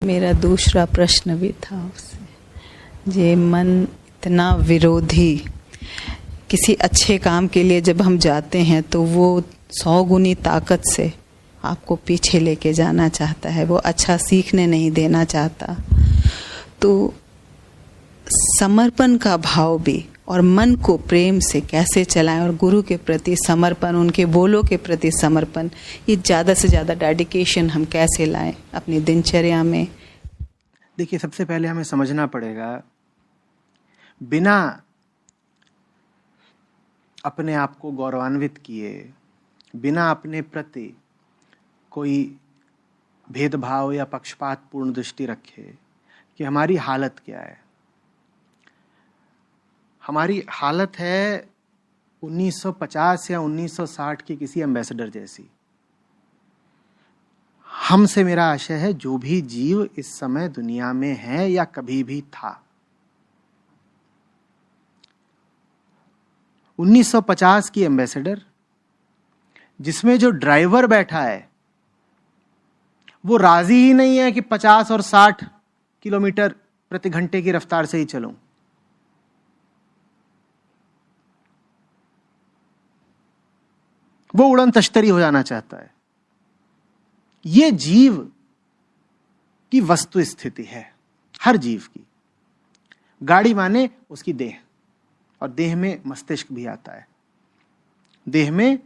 मेरा दूसरा प्रश्न भी था उससे। ये मन इतना विरोधी, किसी अच्छे काम के लिए जब हम जाते हैं तो वो 100 गुनी ताकत से आपको पीछे लेके जाना चाहता है, वो अच्छा सीखने नहीं देना चाहता। तो समर्पण का भाव भी और मन को प्रेम से कैसे चलाएं, और गुरु के प्रति समर्पण, उनके बोलों के प्रति समर्पण, ये ज़्यादा से ज़्यादा डेडिकेशन हम कैसे लाएं अपनी दिनचर्या में। देखिए, सबसे पहले हमें समझना पड़ेगा, बिना अपने आप को गौरवान्वित किए, बिना अपने प्रति कोई भेदभाव या पक्षपातपूर्ण दृष्टि रखे कि हमारी हालत क्या है। हमारी हालत है 1950 या 1960 की किसी एम्बेसडर जैसी। हमसे मेरा आशय है, जो भी जीव इस समय दुनिया में है या कभी भी था, 1950 की एम्बेसडर, जिसमें जो ड्राइवर बैठा है वो राजी ही नहीं है कि 50 और 60 किलोमीटर प्रति घंटे की रफ्तार से ही चलूं। वो उड़न तश्तरी हो जाना चाहता है। ये जीव की वस्तु स्थिति है, हर जीव की। गाड़ी माने उसकी देह, और देह में मस्तिष्क भी आता है, देह में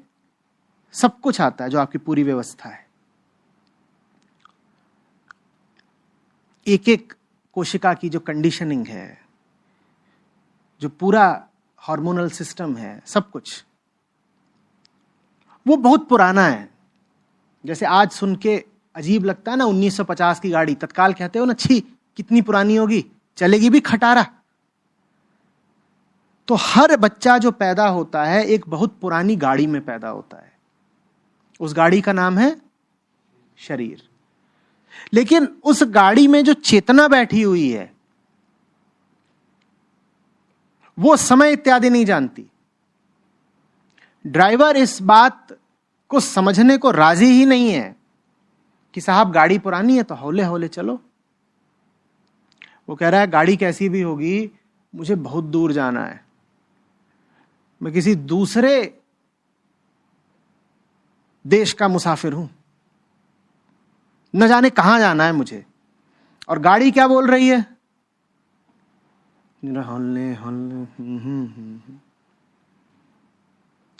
सब कुछ आता है जो आपकी पूरी व्यवस्था है। एक एक कोशिका की जो कंडीशनिंग है, जो पूरा हार्मोनल सिस्टम है, सब कुछ वो बहुत पुराना है। जैसे आज सुन के अजीब लगता है ना, 1950 की गाड़ी, तत्काल कहते हो ना, छी कितनी पुरानी होगी, चलेगी भी खटारा। तो हर बच्चा जो पैदा होता है एक बहुत पुरानी गाड़ी में पैदा होता है। उस गाड़ी का नाम है शरीर। लेकिन उस गाड़ी में जो चेतना बैठी हुई है वो समय इत्यादि नहीं जानती। ड्राइवर इस बात को समझने को राजी ही नहीं है कि साहब गाड़ी पुरानी है तो हौले हौले चलो। वो कह रहा है गाड़ी कैसी भी होगी, मुझे बहुत दूर जाना है, मैं किसी दूसरे देश का मुसाफिर हूं, न जाने कहां जाना है मुझे। और गाड़ी क्या बोल रही है, हौले हौले।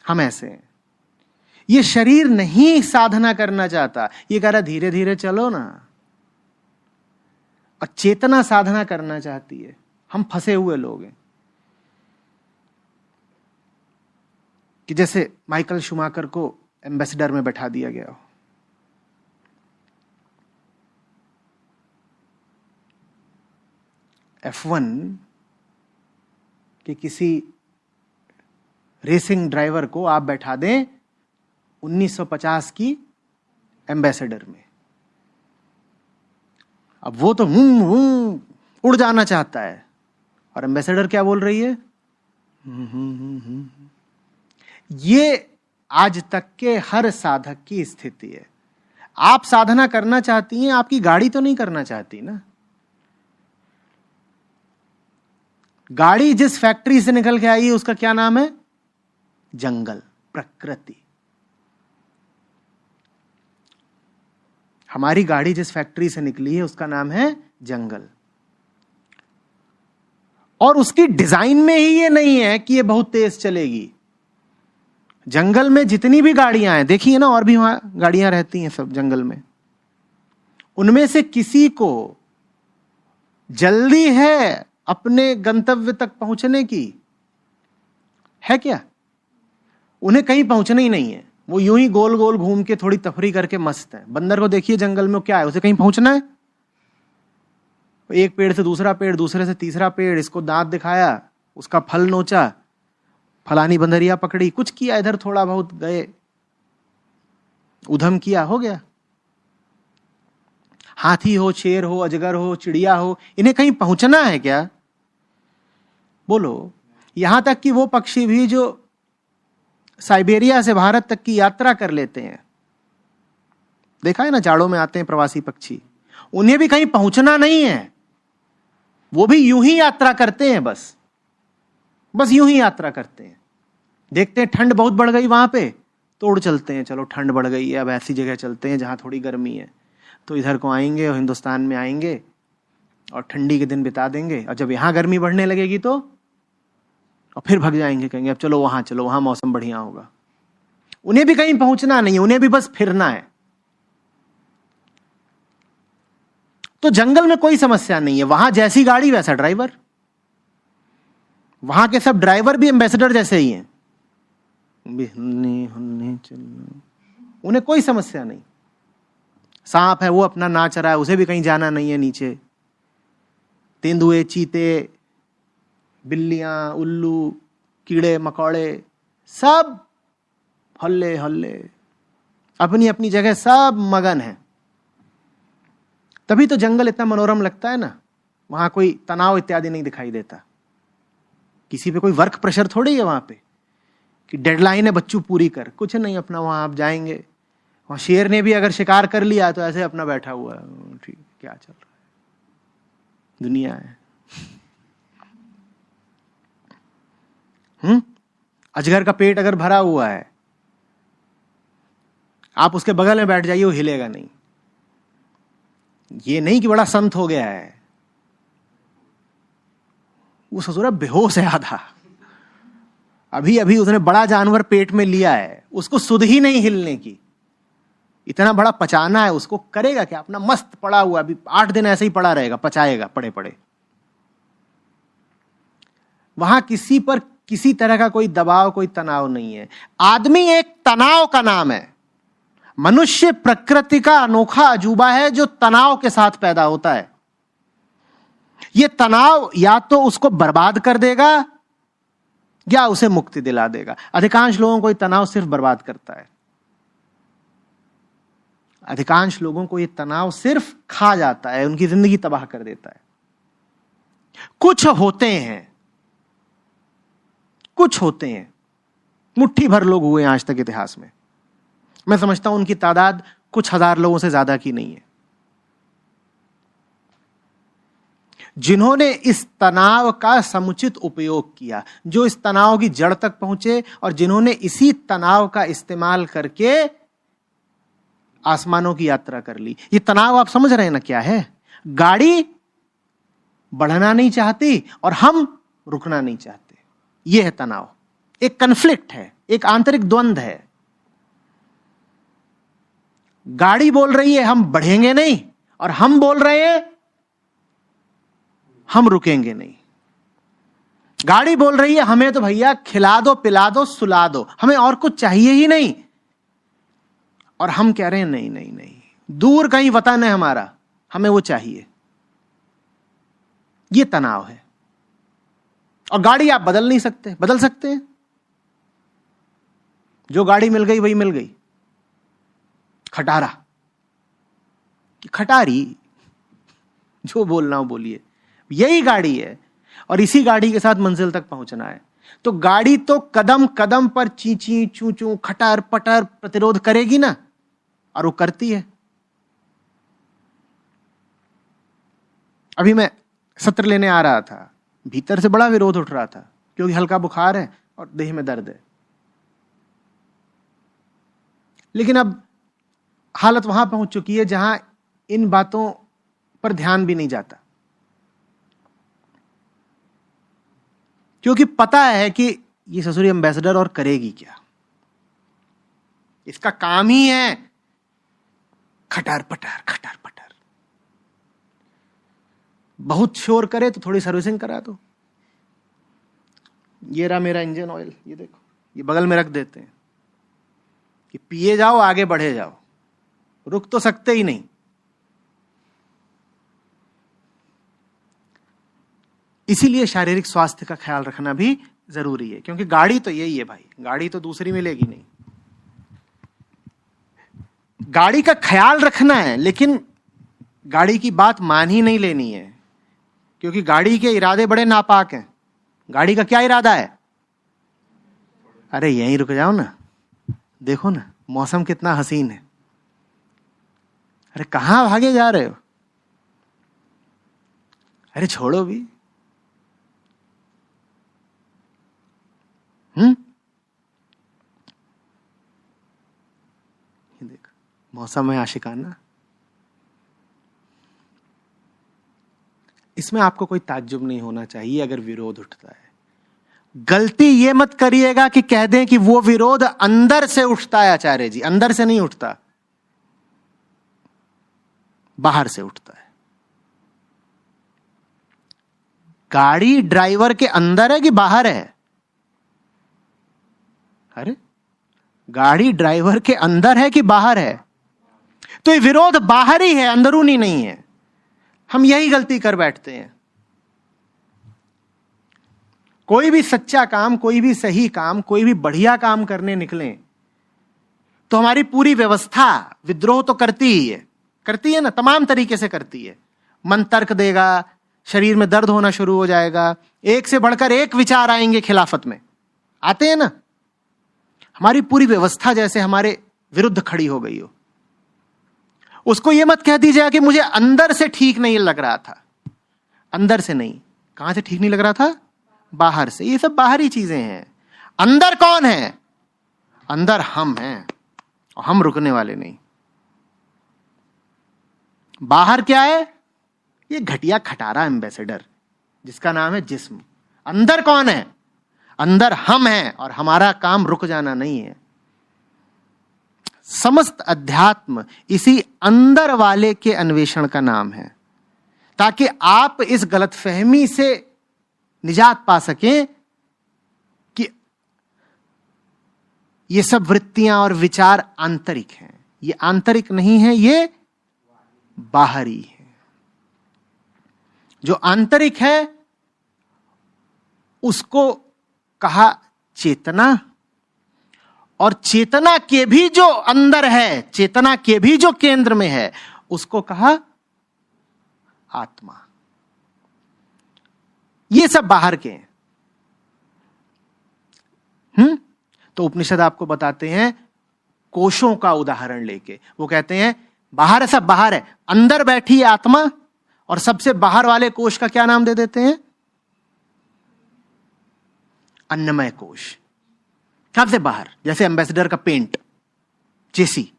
हम ऐसे हैं। ये शरीर नहीं साधना करना चाहता, ये कह रहा धीरे धीरे चलो ना। और चेतना साधना करना चाहती है। हम फंसे हुए लोग हैं कि जैसे माइकल शूमाकर को एम्बेसडर में बैठा दिया गया हो। F1 के किसी रेसिंग ड्राइवर को आप बैठा दें 1950 की एम्बेसडर में, अब वो तो उड़ जाना चाहता है, और एम्बेसडर क्या बोल रही है, ये आज तक के हर साधक की स्थिति है। आप साधना करना चाहती हैं, आपकी गाड़ी तो नहीं करना चाहती ना। गाड़ी जिस फैक्ट्री से निकल के आई है उसका क्या नाम है, जंगल, प्रकृति। हमारी गाड़ी जिस फैक्ट्री से निकली है उसका नाम है जंगल। और उसकी डिजाइन में ही ये नहीं है कि ये बहुत तेज चलेगी। जंगल में जितनी भी गाड़ियां हैं, देखिए ना, और भी वहां गाड़ियां रहती हैं सब जंगल में, उनमें से किसी को जल्दी है अपने गंतव्य तक पहुंचने की है क्या? उन्हें कहीं पहुंचना ही नहीं है, वो यूं ही गोल गोल घूम के थोड़ी तफरी करके मस्त है। बंदर को देखिए जंगल में, क्या है, उसे कहीं पहुंचना है? एक पेड़ से दूसरा पेड़, दूसरे से तीसरा पेड़, इसको दांत दिखाया, उसका फल नोचा, फलानी बंदरिया पकड़ी, कुछ किया, इधर थोड़ा बहुत गए, उधम किया, हो गया। हाथी हो, शेर हो, अजगर हो, चिड़िया हो, इन्हें कहीं पहुंचना है क्या? बोलो। यहां तक कि वो पक्षी भी जो साइबेरिया से भारत तक की यात्रा कर लेते हैं, देखा है ना, जाड़ों में आते हैं प्रवासी पक्षी, उन्हें भी कहीं पहुंचना नहीं है, वो भी यूं ही यात्रा करते हैं, बस यूं ही यात्रा करते हैं। देखते हैं ठंड बहुत बढ़ गई वहां पे, तो उड़ चलते हैं, चलो ठंड बढ़ गई है, अब ऐसी जगह चलते हैं जहां थोड़ी गर्मी है, तो इधर को आएंगे और हिंदुस्तान में आएंगे और ठंडी के दिन बिता देंगे, और जब यहां गर्मी बढ़ने लगेगी तो और फिर भाग जाएंगे, कहेंगे अब चलो वहां मौसम बढ़िया होगा। उन्हें भी कहीं पहुंचना नहीं है, उन्हें भी बस फिरना है। तो जंगल में कोई समस्या नहीं है, वहां जैसी गाड़ी वैसा ड्राइवर, वहां के सब ड्राइवर भी एम्बेसडर जैसे ही हैं, उन्हें कोई समस्या नहीं। सांप है वो अपना नाच रहा है, उसे भी कहीं जाना नहीं है नीचे। तेंदुए, चीते, बिल्लियां, उल्लू, कीड़े मकोड़े सब हल्ले हल्ले अपनी अपनी जगह सब मगन है। तभी तो जंगल इतना मनोरम लगता है ना, वहां कोई तनाव इत्यादि नहीं दिखाई देता, किसी पे कोई वर्क प्रेशर थोड़ी है वहां पे कि डेडलाइन है बच्चों पूरी कर, कुछ नहीं, अपना वहां आप जाएंगे। वहां शेर ने भी अगर शिकार कर लिया तो ऐसे अपना बैठा हुआ है, ठीक क्या चल रहा है, दुनिया है। अजगर का पेट अगर भरा हुआ है, आप उसके बगल में बैठ जाइए, वो हिलेगा नहीं। ये नहीं कि बड़ा संत हो गया है, वो ससुरा बेहोश है आधा, अभी अभी उसने बड़ा जानवर पेट में लिया है, उसको सुध ही नहीं हिलने की, इतना बड़ा पचाना है उसको, करेगा क्या, अपना मस्त पड़ा हुआ, अभी 8 दिन ऐसे ही पड़ा रहेगा, पचाएगा पड़े पड़े। वहां किसी पर किसी तरह का कोई दबाव, कोई तनाव नहीं है। आदमी एक तनाव का नाम है। मनुष्य प्रकृति का अनोखा अजूबा है जो तनाव के साथ पैदा होता है। यह तनाव या तो उसको बर्बाद कर देगा या उसे मुक्ति दिला देगा। अधिकांश लोगों को यह तनाव सिर्फ बर्बाद करता है, अधिकांश लोगों को यह तनाव सिर्फ खा जाता है, उनकी जिंदगी तबाह कर देता है। कुछ होते हैं, मुट्ठी भर लोग हुए आज तक इतिहास में, मैं समझता हूं उनकी तादाद कुछ हजार लोगों से ज्यादा की नहीं है, जिन्होंने इस तनाव का समुचित उपयोग किया, जो इस तनाव की जड़ तक पहुंचे और जिन्होंने इसी तनाव का इस्तेमाल करके आसमानों की यात्रा कर ली। ये तनाव आप समझ रहे हैं ना क्या है? गाड़ी बढ़ना नहीं चाहती और हम रुकना नहीं चाहते, यह है तनाव। एक कन्फ्लिक्ट है, एक आंतरिक द्वंद्व है। गाड़ी बोल रही है हम बढ़ेंगे नहीं, और हम बोल रहे हैं हम रुकेंगे नहीं। गाड़ी बोल रही है हमें तो भैया खिला दो, पिला दो, सुला दो, हमें और कुछ चाहिए ही नहीं, और हम कह रहे हैं नहीं नहीं नहीं, दूर कहीं वतन है हमारा, हमें वो चाहिए। ये तनाव है। और गाड़ी आप बदल नहीं सकते, बदल सकते हैं? जो गाड़ी मिल गई वही मिल गई। खटारी, जो बोलना हो बोलिए, यही गाड़ी है और इसी गाड़ी के साथ मंजिल तक पहुंचना है। तो गाड़ी तो कदम कदम पर ची ची चू चू खटर पटर प्रतिरोध करेगी ना, और वो करती है। अभी मैं सत्र लेने आ रहा था, भीतर से बड़ा विरोध उठ रहा था क्योंकि हल्का बुखार है और देह में दर्द है। लेकिन अब हालत वहां पहुंच चुकी है जहां इन बातों पर ध्यान भी नहीं जाता, क्योंकि पता है कि ये ससुरी एम्बेसडर और करेगी क्या, इसका काम ही है खटर पटर खटर पटर। बहुत शोर करे तो थोड़ी सर्विसिंग करा दो। ये रहा मेरा इंजन ऑयल, ये देखो, ये बगल में रख देते हैं कि पिए जाओ आगे बढ़े जाओ, रुक तो सकते ही नहीं। इसीलिए शारीरिक स्वास्थ्य का ख्याल रखना भी जरूरी है, क्योंकि गाड़ी तो यही है भाई, गाड़ी तो दूसरी मिलेगी नहीं। गाड़ी का ख्याल रखना है, लेकिन गाड़ी की बात मान ही नहीं लेनी है, क्योंकि गाड़ी के इरादे बड़े नापाक हैं। गाड़ी का क्या इरादा है? अरे यहीं रुक जाओ ना, देखो ना मौसम कितना हसीन है, अरे कहां भागे जा रहे हो, अरे छोड़ो भी। देख, मौसम है आशिकाना। इसमें आपको कोई ताज्जुब नहीं होना चाहिए अगर विरोध उठता है। गलती ये मत करिएगा कि कह दें कि वो विरोध अंदर से उठता है। आचार्य जी, अंदर से नहीं उठता, बाहर से उठता है। गाड़ी ड्राइवर के अंदर है कि बाहर है? अरे, गाड़ी ड्राइवर के अंदर है कि बाहर है? तो ये विरोध बाहर ही है, अंदरूनी नहीं है। हम यही गलती कर बैठते हैं। कोई भी सच्चा काम, कोई भी सही काम, कोई भी बढ़िया काम करने निकलें तो हमारी पूरी व्यवस्था विद्रोह तो करती ही है, करती है ना, तमाम तरीके से करती है। मन तर्क देगा, शरीर में दर्द होना शुरू हो जाएगा, एक से बढ़कर एक विचार आएंगे खिलाफत में, आते हैं ना। हमारी पूरी व्यवस्था जैसे हमारे विरुद्ध खड़ी हो गई हो। उसको यह मत कह दीजिएगा कि मुझे अंदर से ठीक नहीं लग रहा था। अंदर से नहीं, कहां से ठीक नहीं लग रहा था? बाहर से। ये सब बाहरी चीजें हैं। अंदर कौन है? अंदर हम हैं, और हम रुकने वाले नहीं। बाहर क्या है? ये घटिया खटारा एम्बेसडर जिसका नाम है जिस्म। अंदर कौन है? अंदर हम हैं, और हमारा काम रुक जाना नहीं है। समस्त अध्यात्म इसी अंदर वाले के अन्वेषण का नाम है, ताकि आप इस गलतफहमी से निजात पा सकें कि ये सब वृत्तियां और विचार आंतरिक हैं। ये आंतरिक नहीं है, ये बाहरी है। जो आंतरिक है उसको कहा चेतना, और चेतना के भी जो अंदर है, चेतना के भी जो केंद्र में है, उसको कहा आत्मा। ये सब बाहर के हैं। तो उपनिषद आपको बताते हैं कोशों का उदाहरण लेके। वो कहते हैं बाहर है, सब बाहर है, अंदर बैठी आत्मा, और सबसे बाहर वाले कोश का क्या नाम दे देते हैं? अन्नमय कोश। सबसे बाहर, जैसे एम्बेसडर का पेंट, चेसी।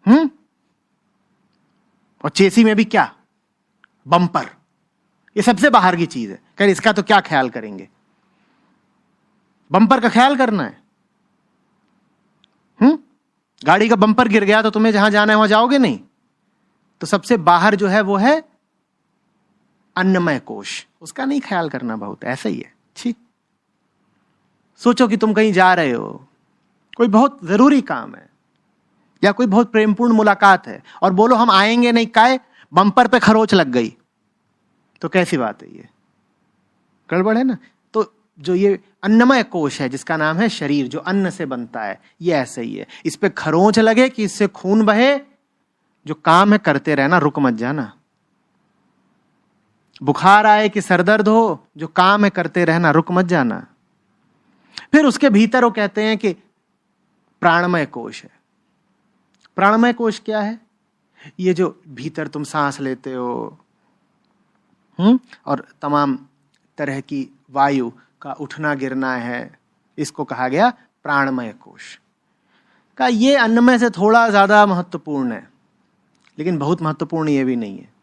और चेसी में भी क्या? बम्पर। ये सबसे बाहर की चीज है। खैर, इसका तो क्या ख्याल करेंगे? बम्पर का ख्याल करना है। गाड़ी का बम्पर गिर गया तो तुम्हें जहां जाना है वहां जाओगे नहीं। तो सबसे बाहर जो है वो है अन्नमय कोश। उसका नहीं ख्याल करना बहुत, ऐसा ही है। ठीक, सोचो कि तुम कहीं जा रहे हो, कोई बहुत जरूरी काम है, या कोई बहुत प्रेमपूर्ण मुलाकात है, और बोलो हम आएंगे नहीं, काहे? बम्पर पे खरोच लग गई, तो कैसी बात है? ये गड़बड़ है ना। तो जो ये अन्नमय कोश है, जिसका नाम है शरीर, जो अन्न से बनता है, ये ऐसे ही है। इस पे खरोंच लगे कि इससे खून बहे, जो काम है करते रहना, रुक मत जाना। बुखार आए कि सरदर्द हो, जो काम है करते रहना, रुक मत जाना। फिर उसके भीतर वो कहते हैं कि प्राणमय कोश है। प्राणमय कोश क्या है? ये जो भीतर तुम सांस लेते हो, और तमाम तरह की वायु का उठना गिरना है, इसको कहा गया प्राणमय कोश। का ये अन्नमय से थोड़ा ज्यादा महत्वपूर्ण है, लेकिन बहुत महत्वपूर्ण ये भी नहीं है।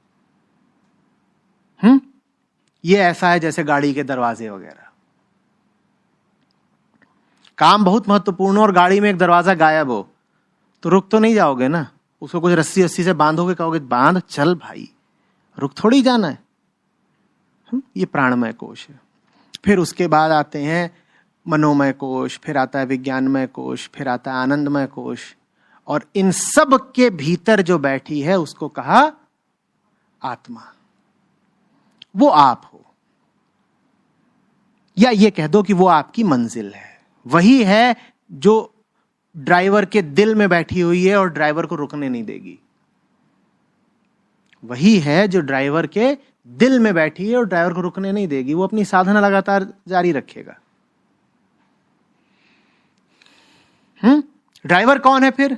ये ऐसा है जैसे गाड़ी के दरवाजे वगैरह। काम बहुत महत्वपूर्ण हो और गाड़ी में एक दरवाजा गायब हो तो रुक तो नहीं जाओगे ना। उसको कुछ रस्सी से बांधोगे, कहोगे बांध, चल भाई, रुक थोड़ी जाना है। ये प्राणमय कोश है। फिर उसके बाद आते हैं मनोमय कोश, फिर आता है विज्ञानमय कोश, फिर आता है आनंदमय कोश, और इन सब के भीतर जो बैठी है उसको कहा आत्मा। वो आप हो, या ये कह दो कि वो आपकी मंजिल है। वही है जो ड्राइवर के दिल में बैठी हुई है और ड्राइवर को रुकने नहीं देगी। वही है जो ड्राइवर के दिल में बैठी है और ड्राइवर को रुकने नहीं देगी। वो अपनी साधना लगातार जारी रखेगा। ड्राइवर कौन है फिर?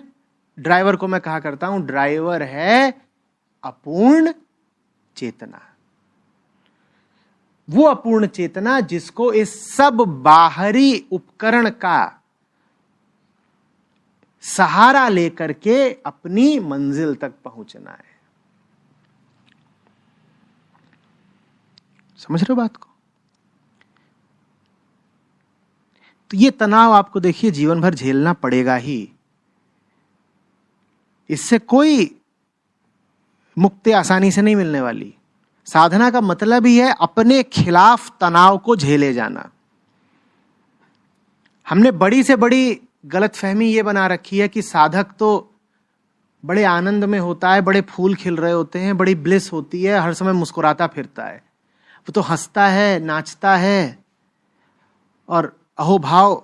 ड्राइवर को मैं कहा करता हूं, ड्राइवर है अपूर्ण चेतना। वो अपूर्ण चेतना जिसको इस सब बाहरी उपकरण का सहारा लेकर के अपनी मंजिल तक पहुंचना है। समझ रहे हो बात को? तो ये तनाव आपको देखिए जीवन भर झेलना पड़ेगा ही, इससे कोई मुक्ति आसानी से नहीं मिलने वाली। साधना का मतलब ही है अपने खिलाफ तनाव को झेले जाना। हमने बड़ी से बड़ी गलतफहमी ये बना रखी है कि साधक तो बड़े आनंद में होता है, बड़े फूल खिल रहे होते हैं, बड़ी ब्लिस होती है, हर समय मुस्कुराता फिरता है, वो तो हंसता है, नाचता है और अहोभाव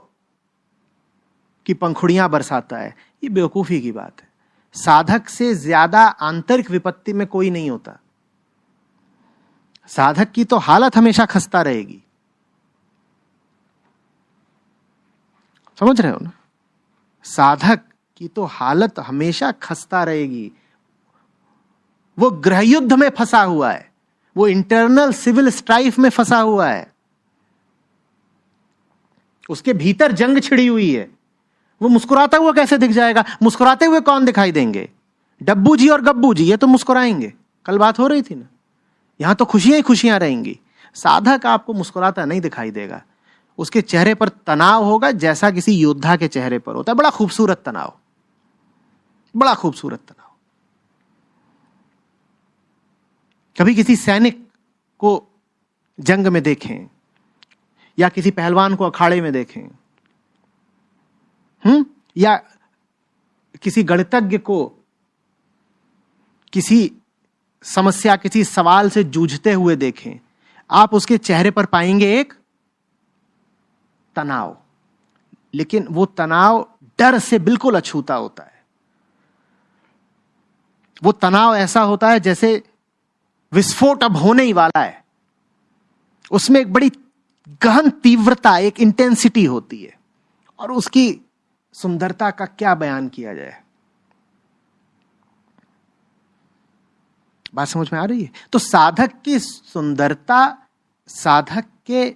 की पंखुड़ियां बरसाता है। ये बेवकूफी की बात है। साधक से ज्यादा आंतरिक विपत्ति में कोई नहीं होता। साधक की तो हालत हमेशा खस्ता रहेगी। समझ रहे हो ना? साधक की तो हालत हमेशा खस्ता रहेगी। वो गृहयुद्ध में फंसा हुआ है, वो इंटरनल सिविल स्ट्राइफ में फंसा हुआ है, उसके भीतर जंग छिड़ी हुई है। वो मुस्कुराता हुआ कैसे दिख जाएगा? मुस्कुराते हुए कौन दिखाई देंगे? डब्बू जी और गब्बू जी, ये तो मुस्कुराएंगे। कल बात हो रही थी ना, यहां तो खुशियां ही खुशियां रहेंगी। साधक आपको मुस्कुराता नहीं दिखाई देगा, उसके चेहरे पर तनाव होगा जैसा किसी योद्धा के चेहरे पर होता है। बड़ा खूबसूरत तनाव, बड़ा खूबसूरत तनाव। कभी किसी सैनिक को जंग में देखें या किसी पहलवान को अखाड़े में देखें, या किसी गणितज्ञ को किसी समस्या, किसी सवाल से जूझते हुए देखें, आप उसके चेहरे पर पाएंगे एक तनाव, लेकिन वो तनाव डर से बिल्कुल अछूता होता है। वो तनाव ऐसा होता है जैसे विस्फोट अब होने ही वाला है। उसमें एक बड़ी गहन तीव्रता, एक इंटेंसिटी होती है, और उसकी सुंदरता का क्या बयान किया जाए। बात समझ में आ रही है? तो साधक की सुंदरता साधक के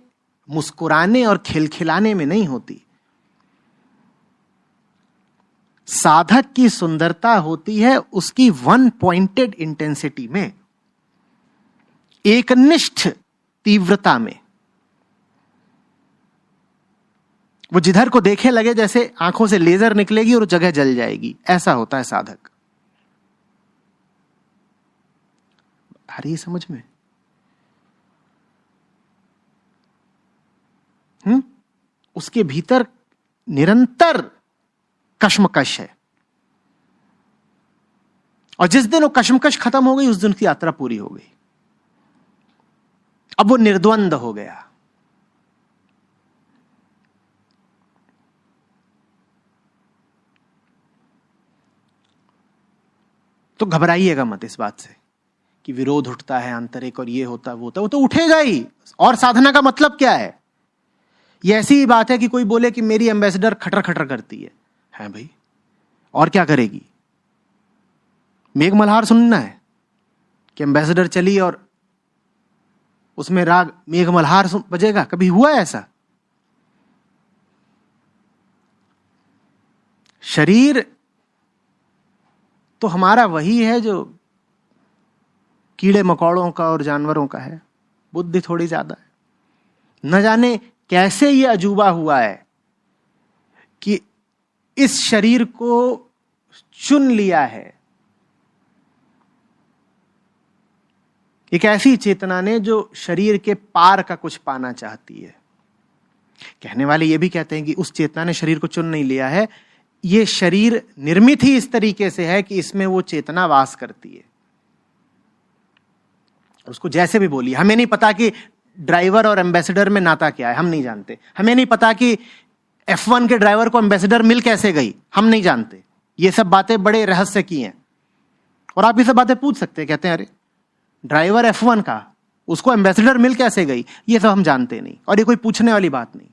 मुस्कुराने और खिलखिलाने में नहीं होती। साधक की सुंदरता होती है उसकी वन पॉइंटेड इंटेंसिटी में, एकनिष्ठ तीव्रता में। वो जिधर को देखे लगे जैसे आंखों से लेजर निकलेगी और जगह जल जाएगी, ऐसा होता है साधक। आ रही है समझ में? उसके भीतर निरंतर कश्मकश है, और जिस दिन वो कश्मकश खत्म हो गई उस दिन की यात्रा पूरी हो गई। अब वो निर्द्वंद हो गया। तो घबराइएगा मत इस बात से कि विरोध उठता है आंतरिक और ये होता वो होता, वो तो उठेगा ही। और साधना का मतलब क्या है? ये ऐसी ही बात है कि कोई बोले कि मेरी एम्बेसडर खटर खटर करती है भाई, और क्या करेगी? मेघ मल्हार सुनना है कि एम्बेसडर चली और उसमें राग मेघ मल्हार बजेगा? कभी हुआ है ऐसा? शरीर तो हमारा वही है जो कीड़े मकोड़ों का और जानवरों का है, बुद्धि थोड़ी ज्यादा है। न जाने कैसे ये अजूबा हुआ है कि इस शरीर को चुन लिया है एक ऐसी चेतना ने जो शरीर के पार का कुछ पाना चाहती है। कहने वाले ये भी कहते हैं कि उस चेतना ने शरीर को चुन नहीं लिया है, ये शरीर निर्मित ही इस तरीके से है कि इसमें वो चेतना वास करती है। उसको जैसे भी बोलिए, हमें नहीं पता कि ड्राइवर और एम्बेसडर में नाता क्या है, हम नहीं जानते। हमें नहीं पता कि F1 के ड्राइवर को एम्बेसडर मिल कैसे गई, हम नहीं जानते। ये सब बातें बड़े रहस्य की हैं, और आप ये सब बातें पूछ सकते हैं। कहते हैं अरे ड्राइवर F1 का, उसको एम्बेसडर मिल कैसे गई, ये सब हम जानते नहीं, और ये कोई पूछने वाली बात नहीं।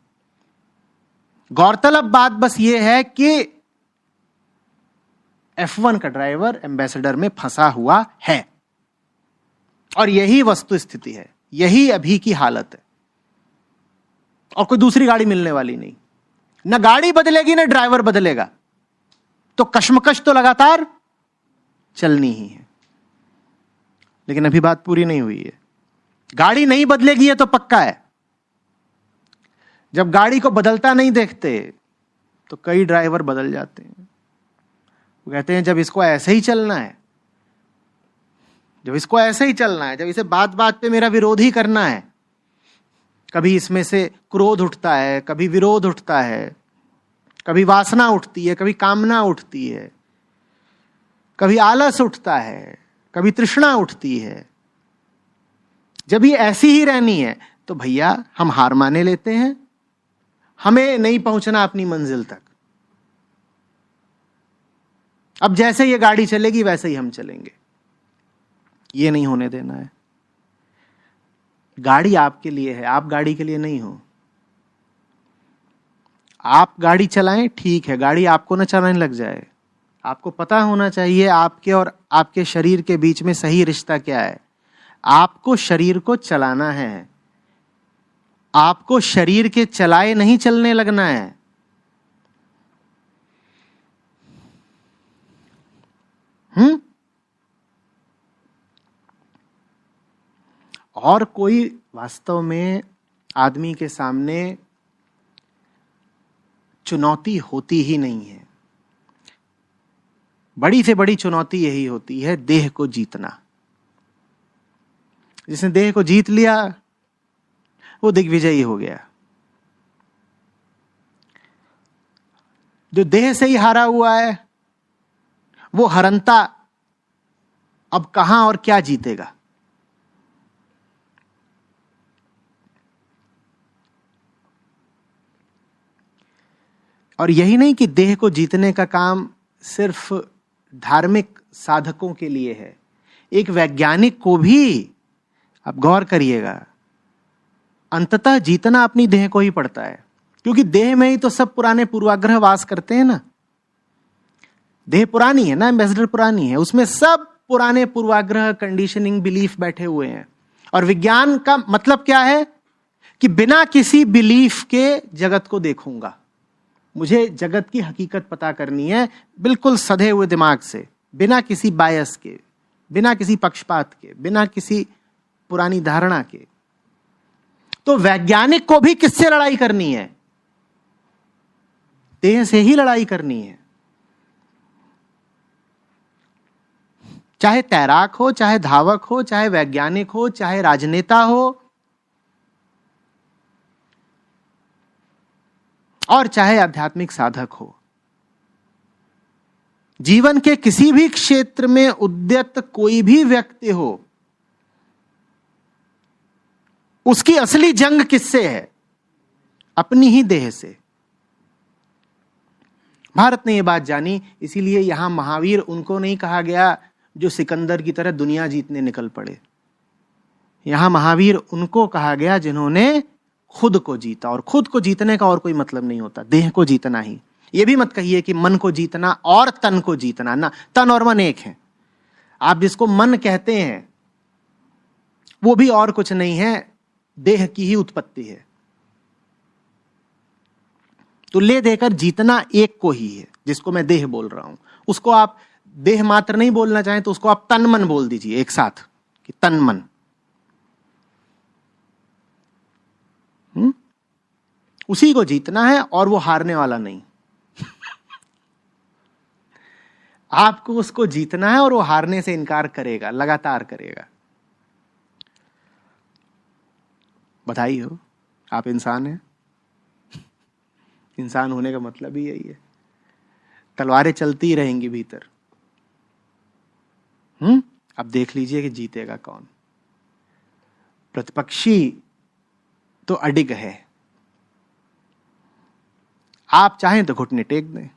गौरतलब बात बस ये है कि F1 का ड्राइवर एम्बेसडर में फंसा हुआ है, और यही वस्तु स्थिति है, यही अभी की हालत है, और कोई दूसरी गाड़ी मिलने वाली नहीं। न गाड़ी बदलेगी न ड्राइवर बदलेगा, तो कश्मकश तो लगातार चलनी ही है। लेकिन अभी बात पूरी नहीं हुई है। गाड़ी नहीं बदलेगी ये तो पक्का है। जब गाड़ी को बदलता नहीं देखते तो कई ड्राइवर बदल जाते हैं। वो कहते हैं जब इसको ऐसे ही चलना है, जब इसको ऐसे ही चलना है, जब इसे बात बात पे मेरा विरोध ही करना है, कभी इसमें से क्रोध उठता है, कभी विरोध उठता है, कभी वासना उठती है, कभी कामना उठती है, कभी आलस उठता है, कभी तृष्णा उठती है। जब ये ऐसी ही रहनी है तो भैया हम हार माने लेते हैं, हमें नहीं पहुंचना अपनी मंजिल तक। अब जैसे ये गाड़ी चलेगी वैसे ही हम चलेंगे, ये नहीं होने देना है। गाड़ी आपके लिए है, आप गाड़ी के लिए नहीं हो। आप गाड़ी चलाएं ठीक है, गाड़ी आपको ना चलाने लग जाए। आपको पता होना चाहिए आपके और आपके शरीर के बीच में सही रिश्ता क्या है। आपको शरीर को चलाना है, आपको शरीर के चलाए नहीं चलने लगना है। और कोई वास्तव में आदमी के सामने चुनौती होती ही नहीं है। बड़ी से बड़ी चुनौती यही होती है, देह को जीतना। जिसने देह को जीत लिया वो दिग्विजयी हो गया। जो देह से ही हारा हुआ है वो हरंता अब कहां और क्या जीतेगा। और यही नहीं कि देह को जीतने का काम सिर्फ धार्मिक साधकों के लिए है, एक वैज्ञानिक को भी, आप गौर करिएगा, अंततः जीतना अपनी देह को ही पड़ता है। क्योंकि देह में ही तो सब पुराने पूर्वाग्रह वास करते हैं ना। देह पुरानी है ना, एम्बेसडर पुरानी है, उसमें सब पुराने पूर्वाग्रह, कंडीशनिंग, बिलीफ बैठे हुए हैं। और विज्ञान का मतलब क्या है कि बिना किसी बिलीफ के जगत को देखूंगा। मुझे जगत की हकीकत पता करनी है बिल्कुल सधे हुए दिमाग से, बिना किसी बायस के, बिना किसी पक्षपात के, बिना किसी पुरानी धारणा के। तो वैज्ञानिक को भी किससे लड़ाई करनी है? देह से ही लड़ाई करनी है। चाहे तैराक हो, चाहे धावक हो, चाहे वैज्ञानिक हो, चाहे राजनेता हो, और चाहे आध्यात्मिक साधक हो। जीवन के किसी भी क्षेत्र में उद्यत कोई भी व्यक्ति हो, उसकी असली जंग किससे है? अपनी ही देह से। भारत ने यह बात जानी, इसीलिए यहां महावीर उनको नहीं कहा गया जो सिकंदर की तरह दुनिया जीतने निकल पड़े। यहां महावीर उनको कहा गया जिन्होंने खुद को जीता। और खुद को जीतने का और कोई मतलब नहीं होता, देह को जीतना ही। यह भी मत कहिए कि मन को जीतना और तन को जीतना, ना, तन और मन एक है। आप जिसको मन कहते हैं वो भी और कुछ नहीं है, देह की ही उत्पत्ति है। तो ले देकर जीतना एक को ही है, जिसको मैं देह बोल रहा हूं। उसको आप देह मात्र नहीं बोलना चाहें तो उसको आप तन मन बोल दीजिए एक साथ, कि तन मन। उसी को जीतना है और वो हारने वाला नहीं। आपको उसको जीतना है और वो हारने से इनकार करेगा, लगातार करेगा। बधाई हो, आप इंसान हैं। इंसान होने का मतलब ही यही है। तलवारें चलती ही रहेंगी भीतर। अब देख लीजिए कि जीतेगा कौन। प्रतिपक्षी तो अडिग है। आप चाहें तो घुटने टेक दें।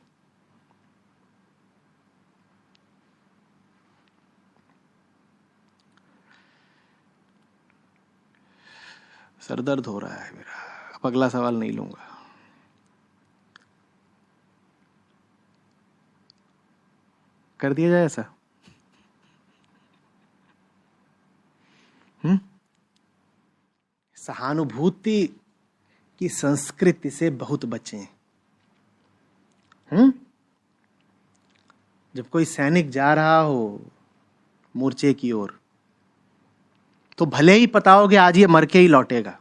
सरदर्द हो रहा है मेरा, अब अगला सवाल नहीं लूंगा। कर दिया जाए ऐसा? सहानुभूति की संस्कृति से बहुत बचें। जब कोई सैनिक जा रहा हो मोर्चे की ओर, तो भले ही पता हो कि आज ये मर के ही लौटेगा,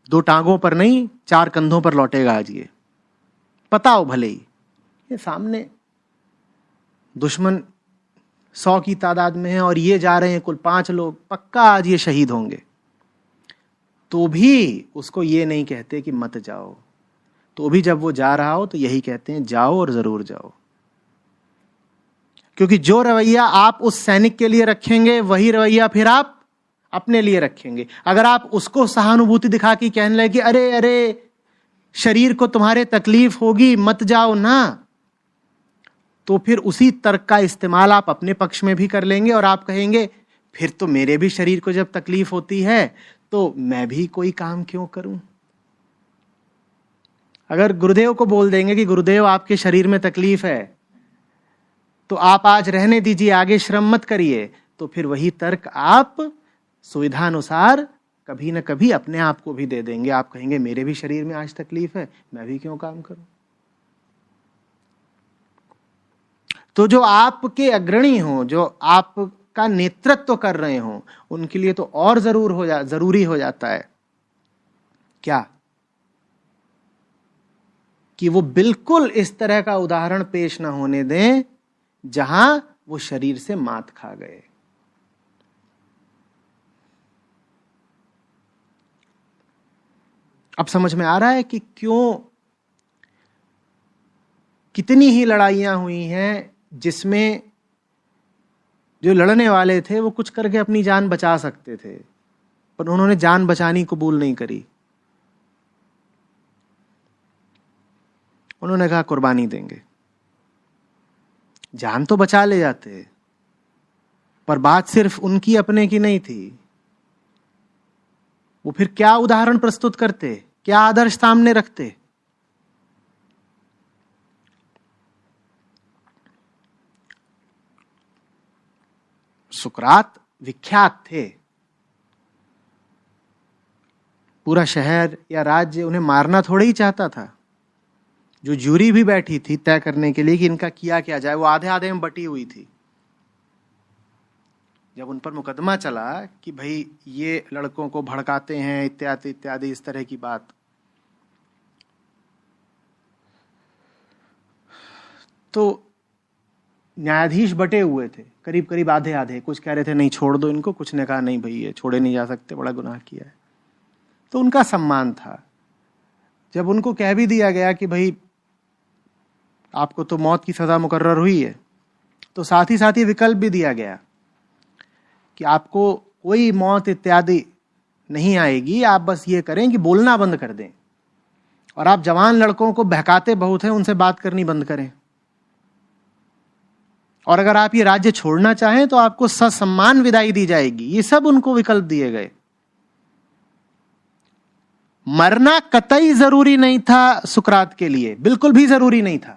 2 टांगों पर नहीं 4 कंधों पर लौटेगा आज ये, पता हो भले ही। ये सामने दुश्मन 100 की तादाद में है और ये जा रहे हैं कुल 5 लोग, पक्का आज ये शहीद होंगे, तो भी उसको ये नहीं कहते कि मत जाओ। तो भी जब वो जा रहा हो तो यही कहते हैं जाओ और जरूर जाओ। क्योंकि जो रवैया आप उस सैनिक के लिए रखेंगे वही रवैया फिर आप अपने लिए रखेंगे। अगर आप उसको सहानुभूति दिखा के कहने लगे कि अरे अरे शरीर को तुम्हारे तकलीफ होगी मत जाओ ना, तो फिर उसी तर्क का इस्तेमाल आप अपने पक्ष में भी कर लेंगे और आप कहेंगे फिर तो मेरे भी शरीर को जब तकलीफ होती है तो मैं भी कोई काम क्यों करूं। अगर गुरुदेव को बोल देंगे कि गुरुदेव आपके शरीर में तकलीफ है तो आप आज रहने दीजिए, आगे श्रम मत करिए, तो फिर वही तर्क आप सुविधानुसार कभी न कभी अपने आप को भी दे देंगे। आप कहेंगे मेरे भी शरीर में आज तकलीफ है, मैं भी क्यों काम करूं। तो जो आपके अग्रणी हो, जो आपका नेतृत्व कर रहे हो, उनके लिए तो और जरूरी हो जाता है क्या कि वो बिल्कुल इस तरह का उदाहरण पेश ना होने दें जहां वो शरीर से मात खा गए। अब समझ में आ रहा है कि क्यों कितनी ही लड़ाइयां हुई हैं जिसमें जो लड़ने वाले थे वो कुछ करके अपनी जान बचा सकते थे, पर उन्होंने जान बचानी कबूल नहीं करी। उन्होंने कहा कुर्बानी देंगे। जान तो बचा ले जाते, पर बात सिर्फ उनकी अपने की नहीं थी। वो फिर क्या उदाहरण प्रस्तुत करते, क्या आदर्श सामने रखते। सुकरात विख्यात थे, पूरा शहर या राज्य उन्हें मारना थोड़ा ही चाहता था। जो जूरी भी बैठी थी तय करने के लिए कि इनका किया क्या जाए, वो आधे आधे में बटी हुई थी। जब उन पर मुकदमा चला कि भाई ये लड़कों को भड़काते हैं इत्यादि इत्यादि इस तरह की बात, तो न्यायाधीश बटे हुए थे, करीब करीब आधे आधे। कुछ कह रहे थे नहीं छोड़ दो इनको, कुछ ने कहा नहीं भाई ये छोड़े नहीं जा सकते, बड़ा गुनाह किया है। तो उनका सम्मान था। जब उनको कह भी दिया गया कि भाई आपको तो मौत की सजा मुकर्रर हुई है, तो साथ ही साथ ये विकल्प भी दिया गया कि आपको कोई मौत इत्यादि नहीं आएगी, आप बस ये करें कि बोलना बंद कर दें, और आप जवान लड़कों को बहकाते बहुत हैं उनसे बात करनी बंद करें, और अगर आप ये राज्य छोड़ना चाहें तो आपको ससम्मान विदाई दी जाएगी। ये सब उनको विकल्प दिए गए। मरना कतई जरूरी नहीं था सुकरात के लिए, बिल्कुल भी जरूरी नहीं था।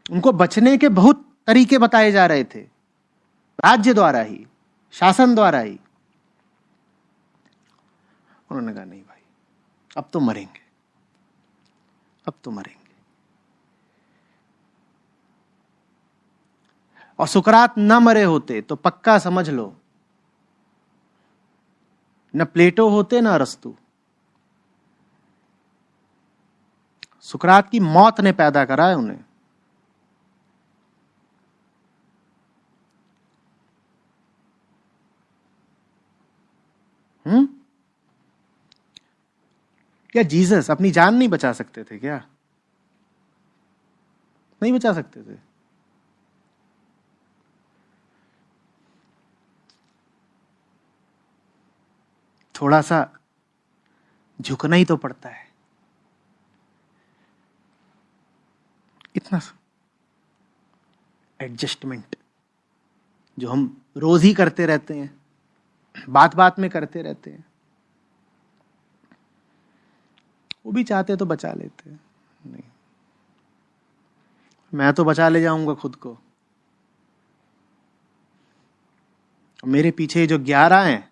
उनको बचने के बहुत तरीके बताए जा रहे थे, राज्य द्वारा ही, शासन द्वारा ही। उन्होंने कहा नहीं भाई अब तो मरेंगे, अब तो मरेंगे। और सुकरात न मरे होते तो पक्का समझ लो न प्लेटो होते न अरस्तु। सुकरात की मौत ने पैदा करा है उन्हें। क्या जीसस अपनी जान नहीं बचा सकते थे क्या? नहीं बचा सकते थे। थोड़ा सा झुकना ही तो पड़ता है, इतना सा एडजस्टमेंट जो हम रोज ही करते रहते हैं, बात बात में करते रहते हैं। वो भी चाहते तो बचा लेते, नहीं मैं तो बचा ले जाऊंगा खुद को। मेरे पीछे जो 11 हैं,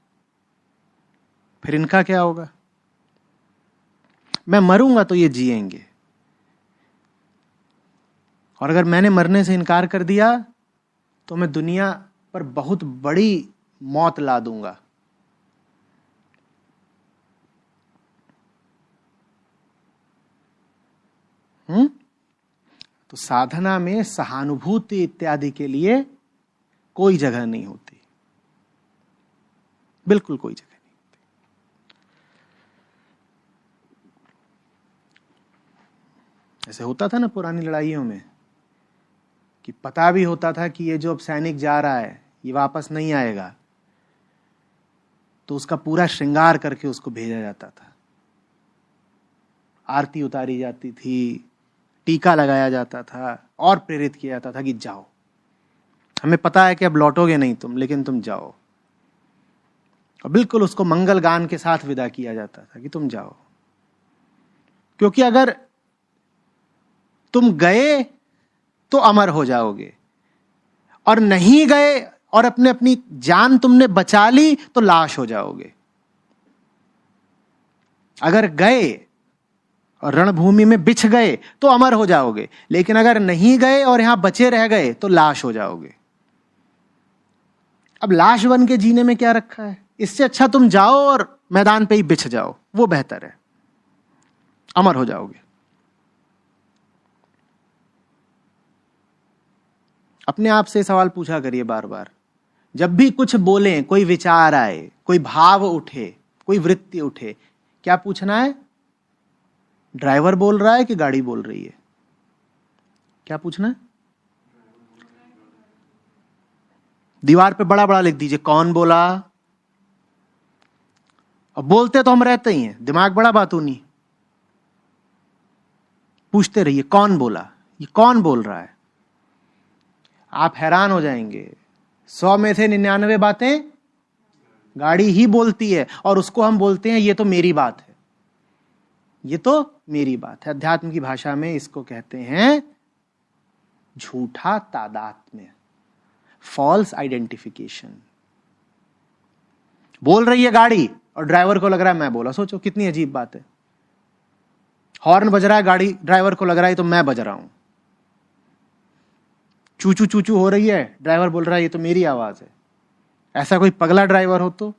फिर इनका क्या होगा? मैं मरूंगा तो ये जिएंगे, और अगर मैंने मरने से इनकार कर दिया तो मैं दुनिया पर बहुत बड़ी मौत ला दूंगा। तो साधना में सहानुभूति इत्यादि के लिए कोई जगह नहीं होती, बिल्कुल कोई जगह नहीं होती। ऐसे होता था ना पुरानी लड़ाइयों में कि पता भी होता था कि ये जो अब सैनिक जा रहा है ये वापस नहीं आएगा, तो उसका पूरा श्रृंगार करके उसको भेजा जाता था। आरती उतारी जाती थी, टीका लगाया जाता था और प्रेरित किया जाता था कि जाओ, हमें पता है कि अब लौटोगे नहीं तुम, लेकिन तुम जाओ। और बिल्कुल उसको मंगल गान के साथ विदा किया जाता था कि तुम जाओ, क्योंकि अगर तुम गए तो अमर हो जाओगे, और नहीं गए और अपनी जान तुमने बचा ली तो लाश हो जाओगे। अगर गए और रणभूमि में बिछ गए तो अमर हो जाओगे, लेकिन अगर नहीं गए और यहां बचे रह गए तो लाश हो जाओगे। अब लाश बन के जीने में क्या रखा है? इससे अच्छा तुम जाओ और मैदान पे ही बिछ जाओ, वो बेहतर है, अमर हो जाओगे। अपने आप से सवाल पूछा करिए बार बार, जब भी कुछ बोलें, कोई विचार आए, कोई भाव उठे, कोई वृत्ति उठे, क्या पूछना है? ड्राइवर बोल रहा है कि गाड़ी बोल रही है? क्या पूछना है? दीवार पे बड़ा बड़ा लिख दीजिए कौन बोला। और बोलते तो हम रहते ही हैं, दिमाग बड़ा बातूनी। पूछते रहिए कौन बोला, ये कौन बोल रहा है। आप हैरान हो जाएंगे, 100 में से 99 बातें गाड़ी ही बोलती है, और उसको हम बोलते हैं ये तो मेरी बात है, ये तो मेरी बात है। अध्यात्म की भाषा में इसको कहते हैं झूठा तादात्म्य, फॉल्स आइडेंटिफिकेशन। बोल रही है गाड़ी और ड्राइवर को लग रहा है मैं बोला। सोचो कितनी अजीब बात है। हॉर्न बज रहा है गाड़ी, ड्राइवर को लग रहा है तो मैं बज रहा हूं। चूचू चूचू हो रही है, ड्राइवर बोल रहा है ये तो मेरी आवाज है। ऐसा कोई पगला ड्राइवर हो तो